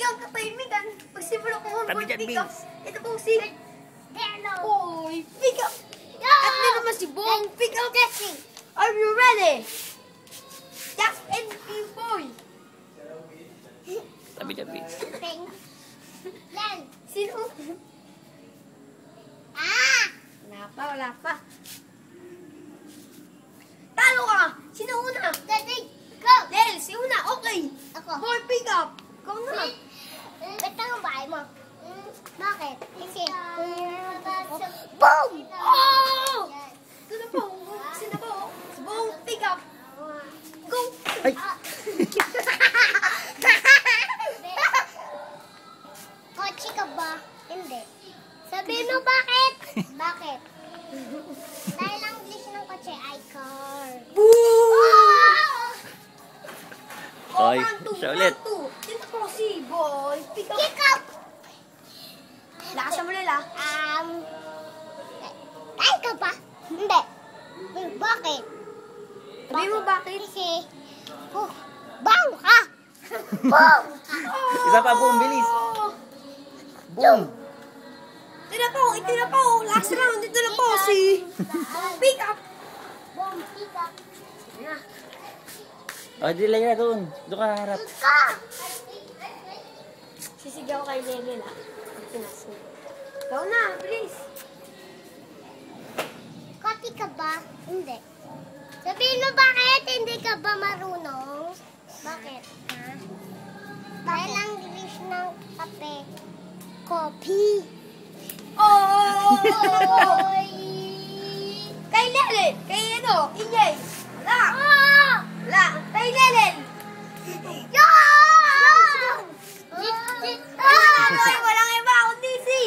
ang katahimikan. Pagsimula ko Tabi dyan, pick up. Vince. Ito pong si Boy, pick up. At ito naman si Boy, pick up. Are you ready? Jack and Boy. Tabi dyan, Vince. Sino? Wala pa. Talo ka! Sino una? Del, si una, okay. Boy, pick up. Ikaw na. Ba't ang bahay mo? Bakit? Kasi, boom! Oh! Ito na po. Sino po? Si Boy, pick up. Go! Ay! Kotse ka ba? Hindi. Sabihin mo bakit? Bakit? Dahil ang English ng kotse ay car. Oy, One, two, siya ulit. one, two. Dito po si Boy, pick up. Kick up! Lakasan mo nila. Kaya ka ba? Hindi. Bakit? Sabihin mo bakit? Kasi, bang ka! Boom! Isa pa, boom, bilis. Oh! Boom! Ito na po. Last round, dito na po si pick up. Boom, pick up. O, delay na doon. Doon ka harap. Ka! Sisigaw kay Lele na. Pinas niya. Ikaw na, please. Copy ka ba? Hindi. Sabihin mo bakit hindi ka ba marunong? Bakit? Ha? Dahil ang English ng kape, coffee. Oh! Oy! Kay Lele! Kay ano? Inyay! Wala! Ah! Wala! Kay Lele! Ay, walang iba kundi si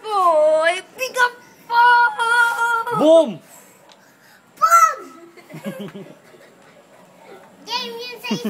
Boy, pick up po! Boom! Boom! Game yun sa isa.